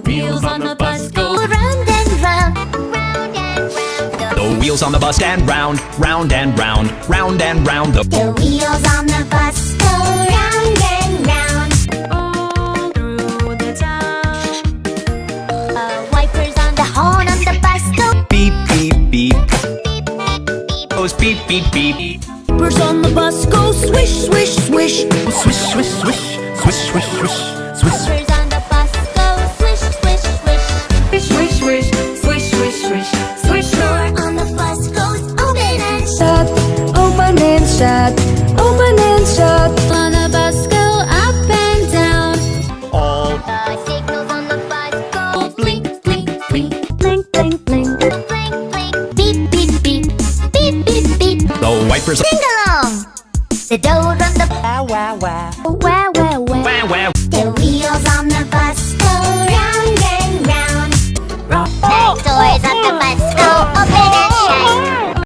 wheels on the bus go round and round, round and round. The wheels on the bus stand round, round and round, round and round. The wheels on the bus go round and round, all through the town. Wipers on the horn on the bus go beep, beep, beep. beep, beep, beep. Goes beep, beep, beep. Wipers on the bus go swish, swish, swish. Swish, swish, swish, swish, swish, swish, swish. Wipers on the bus go swish, swish, swish. Swish, swish, swish, swish, swish, swish. Door on the bus goes open and shut, Open and shut, open and shut. on the bus go up and down. All The signals on the bus go blink, blink, blink, Blink, blink, blink. blink, blink, beep, beep, beep, beep, beep, beep. the wipers. Ding